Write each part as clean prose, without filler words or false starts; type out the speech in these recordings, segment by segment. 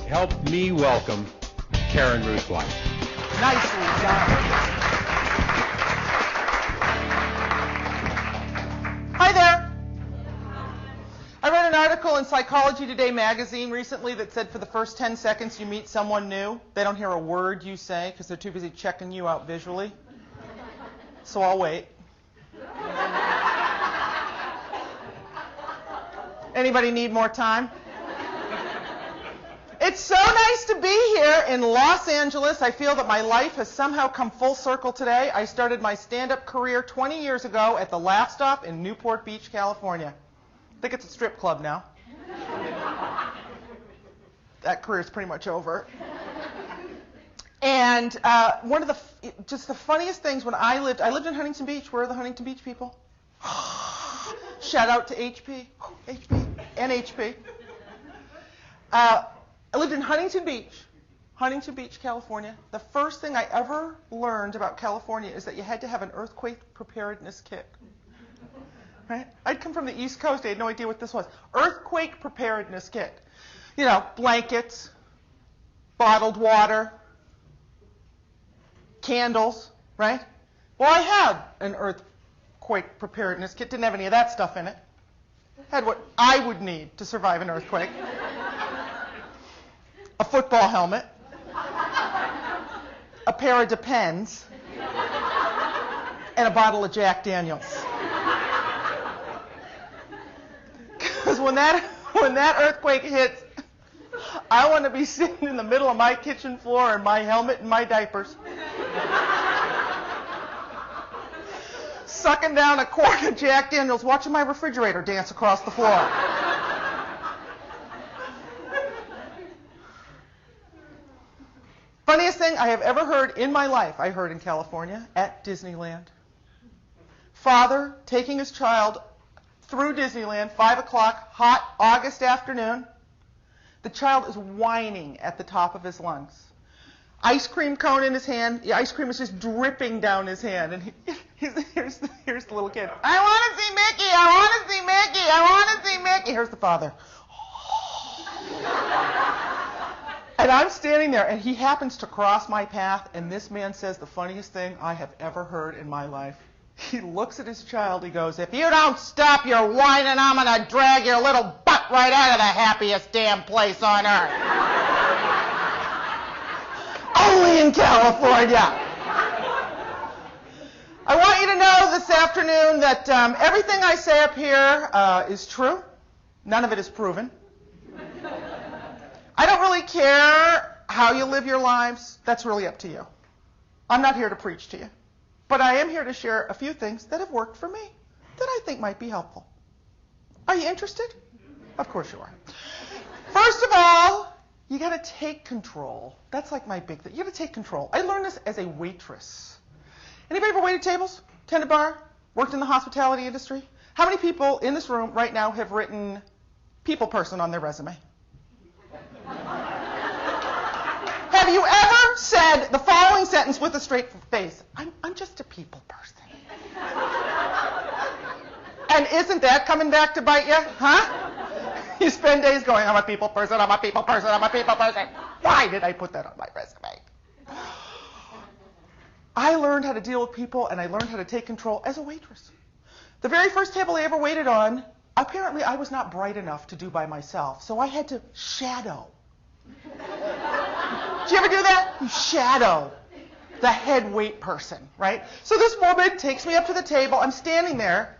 help me welcome Karyn Ruth. Nicely done. Hi there. I read an article in Psychology Today magazine recently that said for the first 10 seconds you meet someone new, they don't hear a word you say because they're too busy checking you out visually. So I'll wait. Anybody need more time? It's so nice to be here in Los Angeles. I feel that my life has somehow come full circle today. I started my stand-up career 20 years ago at the Laugh Stop in Newport Beach, California. I think it's a strip club now. That career's pretty much over. And one of the funniest things when I lived in Huntington Beach. Where are the Huntington Beach people? Shout out to HP and HP. I lived in Huntington Beach, California. The first thing I ever learned about California is that you had to have an earthquake preparedness kit. Right? I'd come from the East Coast. I had no idea what this was. Earthquake preparedness kit. You know, blankets, bottled water, candles, right? Well, I had an earthquake preparedness kit. Didn't have any of that stuff in it. Had what I would need to survive an earthquake. A football helmet, a pair of Depends, and a bottle of Jack Daniels. Because when that earthquake hits, I want to be sitting in the middle of my kitchen floor in my helmet and my diapers, sucking down a quart of Jack Daniels, watching my refrigerator dance across the floor. Funniest thing I have ever heard in my life, I heard in California at Disneyland. Father taking his child through Disneyland, 5 o'clock, hot August afternoon. The child is whining at the top of his lungs. Ice cream cone in his hand. The ice cream is just dripping down his hand. And here's the little kid. I want to see Mickey. I want to see Mickey. I want to see Mickey. Here's the father. And I'm standing there, and he happens to cross my path, and this man says the funniest thing I have ever heard in my life. He looks at his child, he goes, "If you don't stop your whining, I'm going to drag your little butt right out of the happiest damn place on earth." Only in California. I want you to know this afternoon that everything I say up here is true. None of it is proven. I don't really care how you live your lives. That's really up to you. I'm not here to preach to you. But I am here to share a few things that have worked for me that I think might be helpful. Are you interested? Of course you are. First of all, you got to take control. That's like my big thing. You got to take control. I learned this as a waitress. Anybody ever waited tables, tended bar, worked in the hospitality industry? How many people in this room right now have written people person on their resume? Have you ever said the following sentence with a straight face? I'm just a people person. And isn't that coming back to bite you? Huh? You spend days going, I'm a people person, I'm a people person, I'm a people person. Why did I put that on my resume? I learned how to deal with people, and I learned how to take control as a waitress. The very first table I ever waited on, apparently I was not bright enough to do by myself, so I had to shadow. Did you ever do that? You shadow the head wait person, right? So this woman takes me up to the table. I'm standing there.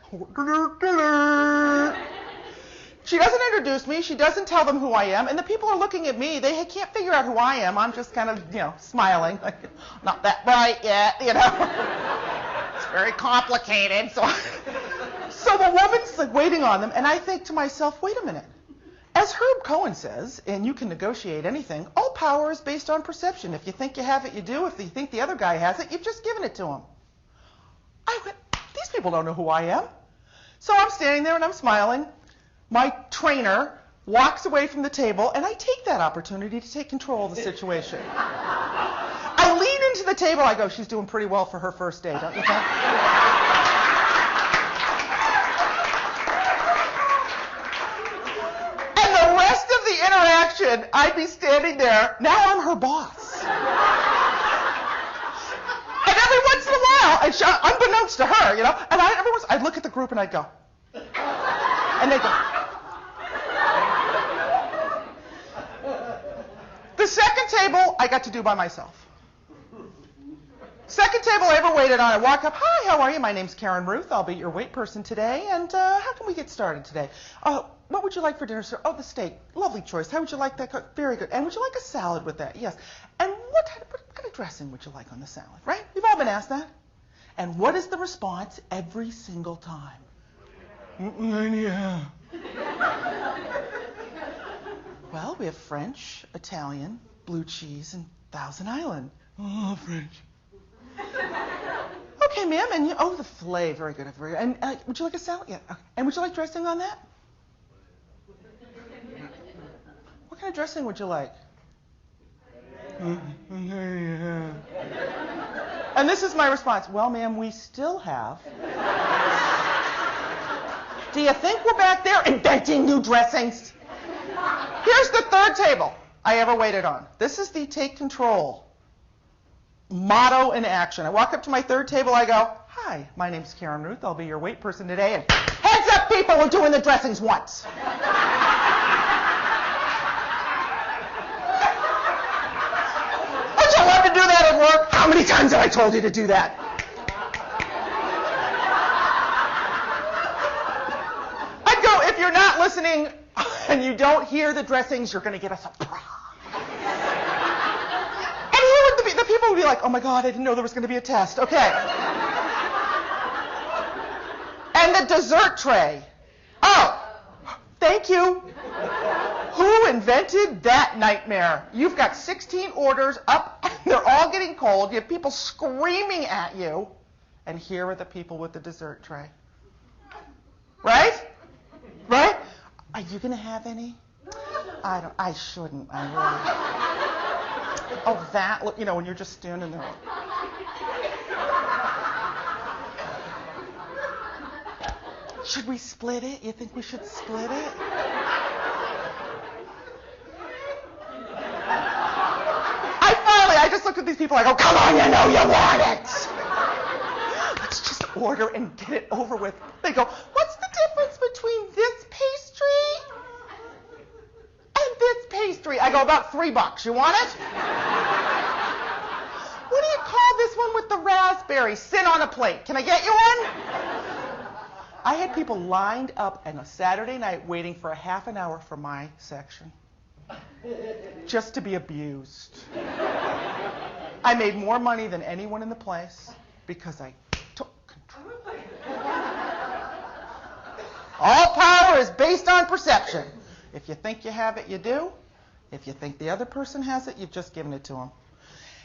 She doesn't introduce me. She doesn't tell them who I am. And the people are looking at me. They can't figure out who I am. I'm just kind of, smiling. Like, not that bright yet, It's very complicated. So the woman's like waiting on them. And I think to myself, wait a minute. As Herb Cohen says, and you can negotiate anything, all power is based on perception. If you think you have it, you do. If you think the other guy has it, you've just given it to him. I went, these people don't know who I am. So I'm standing there and I'm smiling. My trainer walks away from the table, and I take that opportunity to take control of the situation. I lean into the table. I go, she's doing pretty well for her first day, don't you think? section, I'd be standing there. Now I'm her boss. And every once in a while, unbeknownst to her, and I'd look at the group and I'd go. And they'd go. The second table, I got to do by myself. Second table I ever waited on, I walk up, hi, how are you? My name's Karyn Ruth. I'll be your wait person today. And how can we get started today? What would you like for dinner, sir? Oh, the steak. Lovely choice. How would you like that? Very good. And would you like a salad with that? Yes. And what kind of dressing would you like on the salad, right? We've all been asked that. And what is the response every single time? Yeah. Well, we have French, Italian, blue cheese, and Thousand Island. Oh, French. Okay, ma'am, and the filet, very good, very good. And would you like a salad? Yeah. Okay. And would you like dressing on that? What kind of dressing would you like? And this is my response. Well, ma'am, we still have. Do you think we're back there inventing new dressings? Here's the third table I ever waited on. This is the take control motto in action. I walk up to my third table, I go, hi, my name's Karyn Ruth. I'll be your wait person today. And heads up, people, we're doing the dressings once. Don't you love to do that at work? How many times have I told you to do that? I'd go, if you're not listening and you don't hear the dressings, you're going to get a surprise. The people would be like, oh my God, I didn't know there was going to be a test. Okay. And the dessert tray. Oh, thank you. Who invented that nightmare? You've got 16 orders up, and they're all getting cold. You have people screaming at you. And here are the people with the dessert tray. Right? Right? Are you going to have any? I shouldn't. I really. Oh, that, look, when you're just standing there. Should we split it? You think we should split it? I just looked at these people, I go, come on, you know you want it. Let's just order and get it over with. They go, what's the difference between this pastry and this pastry? I go, about $3. You want it? What do you call this one with the raspberry? Sit on a plate. Can I get you one? I had people lined up on a Saturday night waiting for a half an hour for my section. Just to be abused. I made more money than anyone in the place because I took control. All power is based on perception. If you think you have it, you do. If you think the other person has it, you've just given it to them.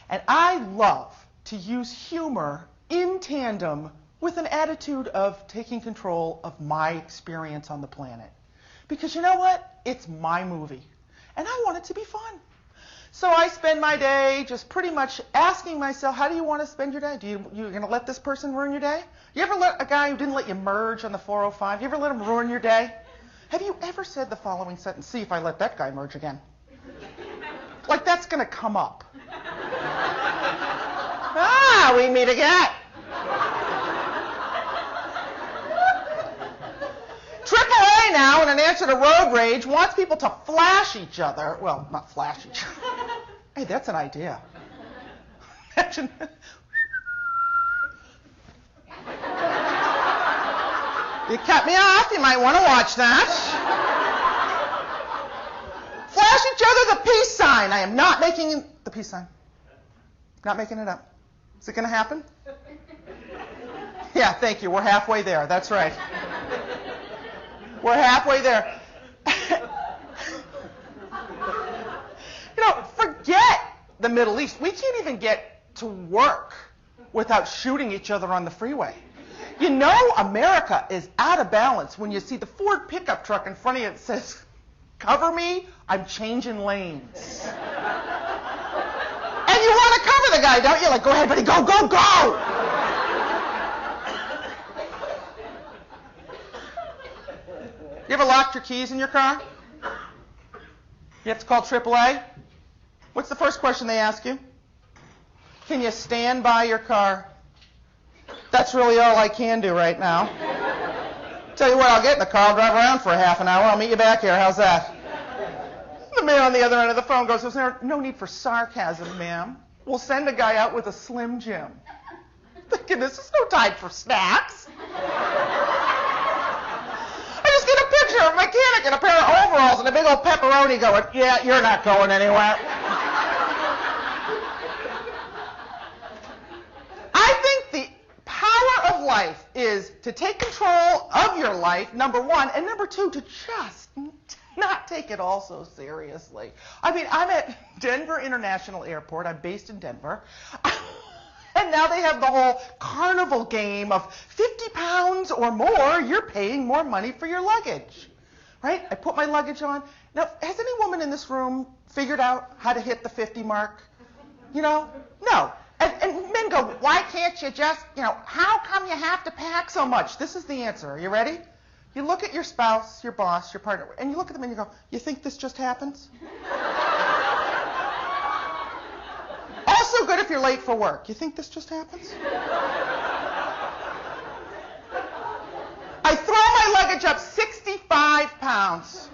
And I love to use humor in tandem with an attitude of taking control of my experience on the planet. Because you know what? It's my movie. And I want it to be fun. So I spend my day just pretty much asking myself, how do you want to spend your day? You going to let this person ruin your day? You ever let a guy who didn't let you merge on the 405, you ever let him ruin your day? Have you ever said the following sentence, see if I let that guy merge again? Like that's going to come up. We meet again. AAA now, in an answer to road rage, wants people to flash each other. Well, not flash each other. Hey, that's an idea. Imagine. You cut me off. You might want to watch that. Flash each other the peace sign. I am not making the peace sign. Not making it up. Is it going to happen? Yeah, thank you. We're halfway there. That's right. We're halfway there. Forget the Middle East. We can't even get to work without shooting each other on the freeway. You know America is out of balance when you see the Ford pickup truck in front of you that says, cover me, I'm changing lanes. And you want to cover the guy, don't you? Like, go ahead, buddy, go, go, go! You ever locked your keys in your car? You have to call AAA? What's the first question they ask you? Can you stand by your car? That's really all I can do right now. Tell you what, I'll get in the car, I'll drive around for a half an hour, I'll meet you back here. How's that? The man on the other end of the phone goes, there's no need for sarcasm, ma'am. We'll send a guy out with a Slim Jim. Thinking, this is no time for snacks. I just get a picture of a mechanic in a pair of overalls and a big old pepperoni going, yeah, you're not going anywhere. I think the power of life is to take control of your life, number one, and number two, to just not take it all so seriously. I mean, I'm at Denver International Airport. I'm based in Denver. And now they have the whole carnival game of 50 pounds or more, you're paying more money for your luggage. Right? I put my luggage on. Now, has any woman in this room figured out how to hit the 50 mark? You know? No. And men go, why can't you just, how come you have to pack so much? This is the answer. Are you ready? You look at your spouse, your boss, your partner, and you look at them and you go, you think this just happens? Also good if you're late for work. You think this just happens? I throw my luggage up 65 pounds.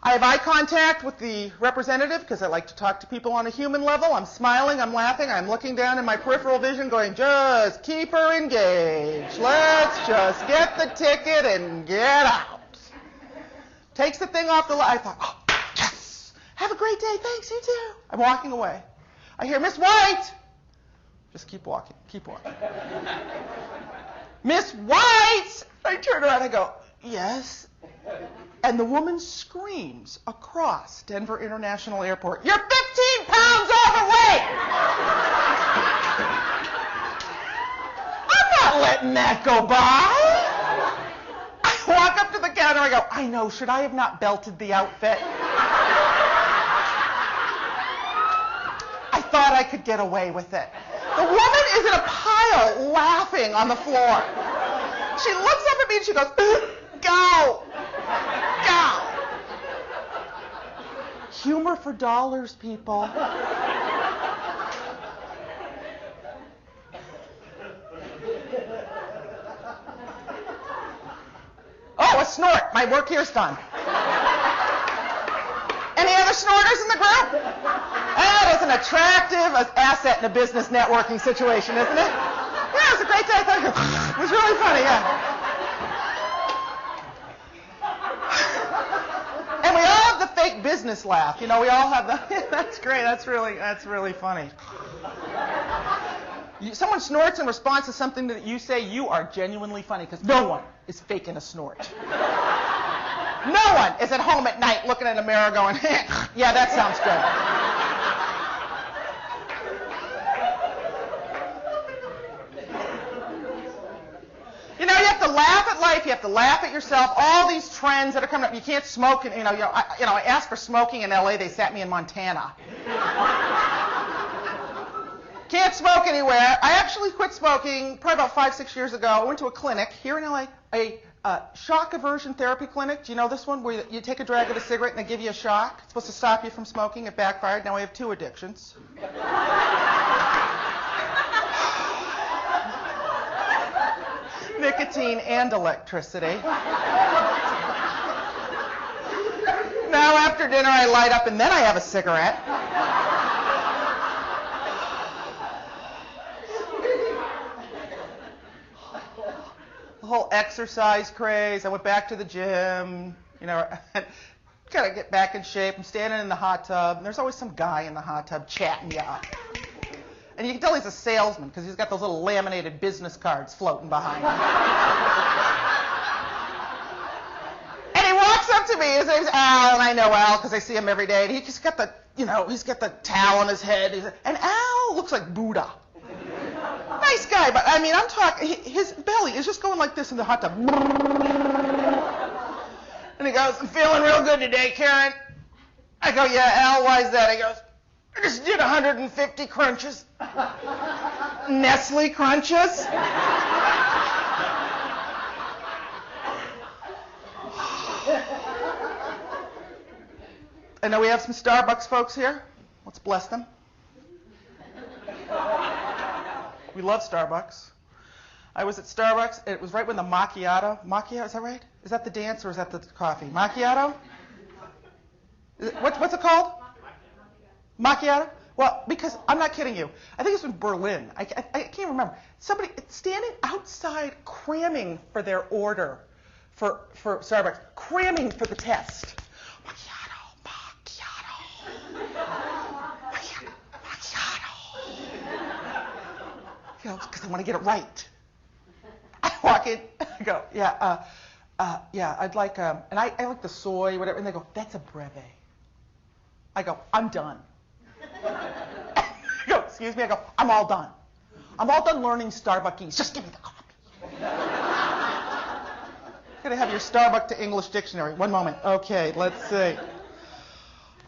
I have eye contact with the representative because I like to talk to people on a human level. I'm smiling, I'm laughing, I'm looking down in my peripheral vision going, just keep her engaged. Let's just get the ticket and get out. Takes the thing off the line. I thought, oh, yes. Have a great day. Thanks, you too. I'm walking away. I hear, Miss White. Just keep walking, keep walking. Miss White. I turn around and I go, yes. And the woman screams across Denver International Airport, you're 15 pounds overweight! I'm not letting that go by. I walk up to the counter, I go, I know, should I have not belted the outfit? I thought I could get away with it. The woman is in a pile laughing on the floor. She looks up at me and she goes, go! Go! Humor for dollars, people. Oh, a snort. My work here's done. Any other snorters in the group? That is an attractive asset in a business networking situation, isn't it? Yeah, it was a great day. I thought it was really funny, yeah. And we all have the fake business laugh. We all have the, that's great, that's really funny. Someone snorts in response to something that you say, you are genuinely funny, because no one is faking a snort. No one is at home at night looking in a mirror going, yeah, that sounds good. You have to laugh at life. You have to laugh at yourself. All these trends that are coming up. You can't smoke. I asked for smoking in L.A. They sat me in Montana. Can't smoke anywhere. I actually quit smoking probably about 5-6 years ago. I went to a clinic here in L.A., a shock aversion therapy clinic. Do you know this one? Where you take a drag of a cigarette and they give you a shock. It's supposed to stop you from smoking. It backfired. Now I have 2 addictions. Nicotine and electricity. Now after dinner I light up and then I have a cigarette. The whole exercise craze. I went back to the gym, gotta get back in shape. I'm standing in the hot tub and there's always some guy in the hot tub chatting you up. And you can tell he's a salesman because he's got those little laminated business cards floating behind him. And he walks up to me. His name's Al, and I know Al because I see him every day. And he's got the, he's got the towel on his head. And Al looks like Buddha. Nice guy, but I'm talking. His belly is just going like this in the hot tub. And he goes, I'm feeling real good today, Karyn. I go, yeah, Al, why is that? He goes, I just did 150 crunches. Nestle crunches? I know we have some Starbucks folks here. Let's bless them. We love Starbucks. I was at Starbucks. It was right when the macchiato, is that right? Is that the dance or is that the coffee? Macchiato? What's it called? Macchiato? Well, because I'm not kidding you. I think it's in Berlin. I can't remember. Somebody standing outside cramming for their order for Starbucks, cramming for the test. You know, because I want to get it right. I walk in, I go, yeah, I'd like, and I like the soy, whatever, and they go, that's a breve. I go, I'm done. I go, excuse me, I go, I'm all done. I'm all done learning Starbuckese. Just give me the coffee. You're going to have your Starbuck to English dictionary. One moment. Okay, let's see.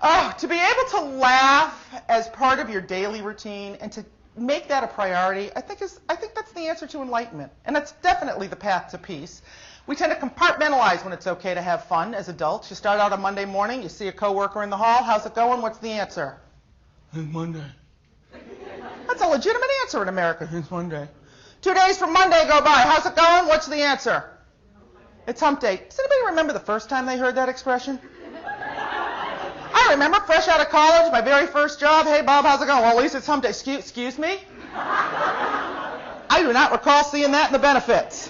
Oh, to be able to laugh as part of your daily routine and to make that a priority, I think that's the answer to enlightenment. And that's definitely the path to peace. We tend to compartmentalize when it's okay to have fun as adults. You start out on Monday morning, you see a coworker in the hall, how's it going? What's the answer? It's Monday. That's a legitimate answer in America. It's Monday. 2 days from Monday go by, how's it going? What's the answer? It's hump day. Does anybody remember the first time they heard that expression? I remember, fresh out of college, my very first job. Hey, Bob, how's it going? Well, at least it's hump day. Excuse me? I do not recall seeing that in the benefits.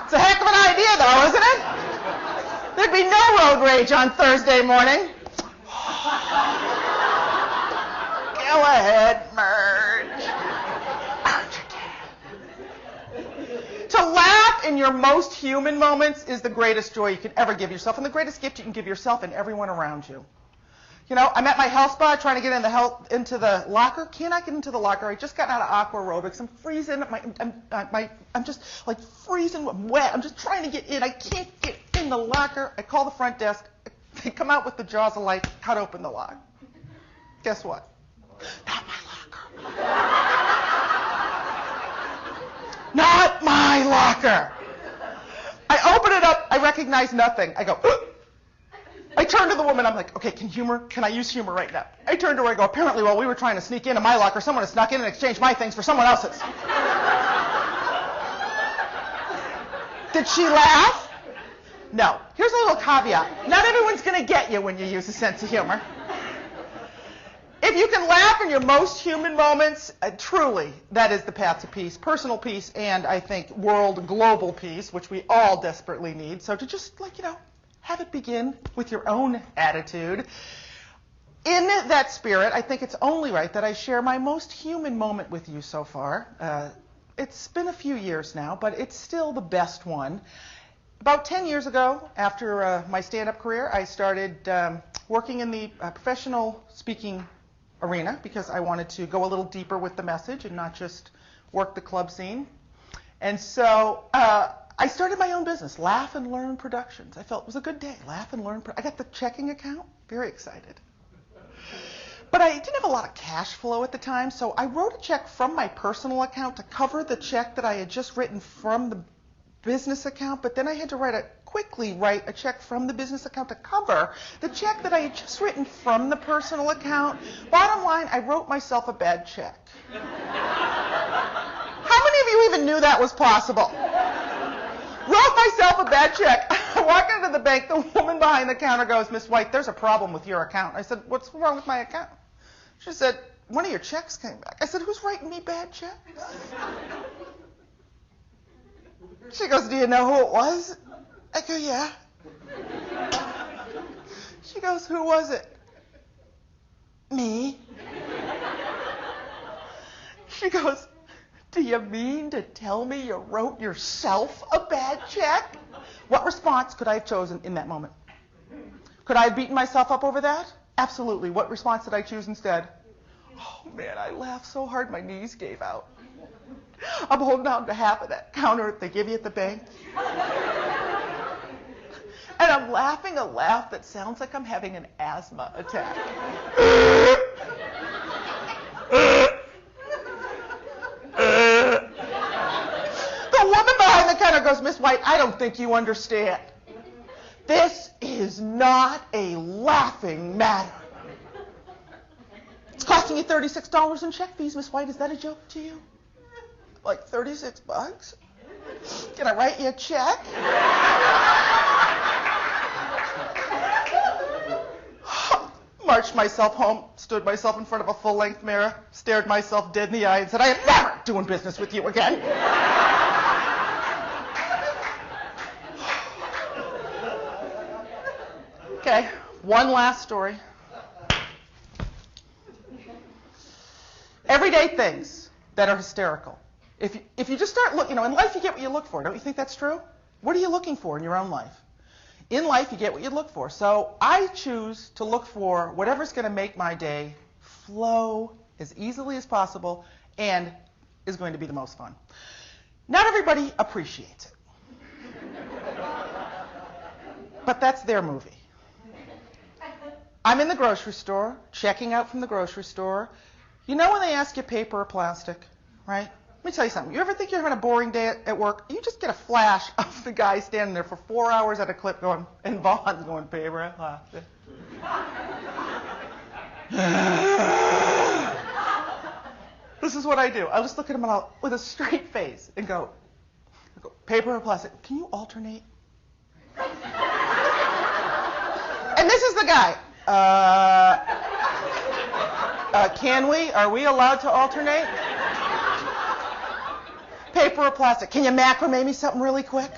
It's a heck of an idea, though, isn't it? There'd be no road rage on Thursday morning. Go ahead, merge. To laugh in your most human moments is the greatest joy you could ever give yourself and the greatest gift you can give yourself and everyone around you. You know, I'm at my health spa trying to get into the locker. Can't I get into the locker? I just got out of aqua aerobics. I'm freezing. I'm just like freezing. I'm wet. I'm just trying to get in. I can't get in the locker. I call the front desk. They come out with the jaws of life, cut open the lock. Guess what? Not my locker. Not my locker. I open it up. I recognize nothing. I go, I turn to the woman. I'm like, okay, can I use humor right now? I turn to her. I go, apparently while we were trying to sneak into my locker, someone has snuck in and exchanged my things for someone else's. Did she laugh? No. Here's a little caveat. Not everyone's going to get you when you use a sense of humor. If you can laugh in your most human moments, truly, that is the path to peace, personal peace, and I think global peace, which we all desperately need. So to just, have it begin with your own attitude. In that spirit, I think it's only right that I share my most human moment with you so far. It's been a few years now, but it's still the best one. About 10 years ago, after my stand-up career, I started working in the professional speaking arena because I wanted to go a little deeper with the message and not just work the club scene. And so I started my own business, Laugh and Learn Productions. I felt it was a good day. Laugh and Learn. I got the checking account. Very excited. But I didn't have a lot of cash flow at the time, so I wrote a check from my personal account to cover the check that I had just written from the business account, but then I had to quickly write a check from the business account to cover the check that I had just written from the personal account. Bottom line, I wrote myself a bad check. How many of you even knew that was possible? Wrote myself a bad check. I walk into the bank. The woman behind the counter goes, Miss White, there's a problem with your account. I said, what's wrong with my account? She said, one of your checks came back. I said, who's writing me bad checks? She goes, do you know who it was? I go, yeah. She goes, who was it? Me. She goes, do you mean to tell me you wrote yourself a bad check? What response could I have chosen in that moment? Could I have beaten myself up over that? Absolutely. What response did I choose instead? Oh, man, I laughed so hard my knees gave out. I'm holding on to half of that counter they give you at the bank. And I'm laughing a laugh that sounds like I'm having an asthma attack. The woman behind the counter goes, Miss White, I don't think you understand. This is not a laughing matter. It's costing you $36 in check fees, Miss White. Is that a joke to you? Like $36? Can I write you a check? Marched myself home, stood myself in front of a full-length mirror, stared myself dead in the eye, and said, I am never doing business with you again. Okay, one last story. Everyday things that are hysterical. If you just start looking, in life you get what you look for. Don't you think that's true? What are you looking for in your own life? In life, you get what you look for. So I choose to look for whatever's going to make my day flow as easily as possible and is going to be the most fun. Not everybody appreciates it. But that's their movie. I'm in the grocery store, checking out from the grocery store. You know when they ask you paper or plastic, right? Let me tell you something. You ever think you're having a boring day at work? You just get a flash of the guy standing there for 4 hours at a clip going, and Vaughn's going, paper and plastic. This is what I do. I just look at him with a straight face and go, paper or plastic? Can you alternate? And this is the guy. Can we? Are we allowed to alternate? Paper or plastic? Can you macrame me something really quick?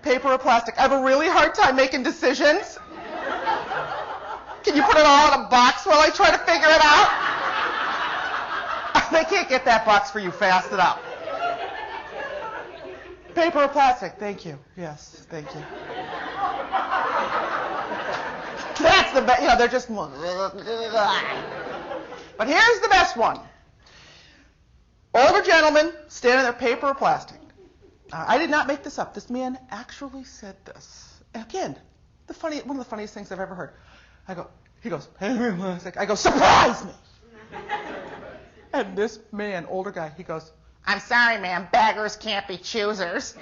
Paper or plastic? I have a really hard time making decisions. Can you put it all in a box while I try to figure it out? They can't get that box for you fast enough. Paper or plastic? Thank you. Yes, thank you. That's the best. They're just. But here's the best one. Older gentleman standing there, paper or plastic. I did not make this up. This man actually said this. And again, one of the funniest things I've ever heard. He goes, paper or plastic. I go, surprise me. And this man, older guy, he goes, I'm sorry, ma'am, beggars can't be choosers.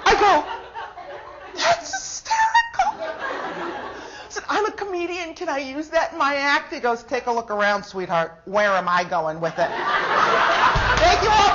I go, that's hysterical. I said, I'm a comedian. Can I use that in my act? He goes, take a look around, sweetheart. Where am I going with it? Thank you all.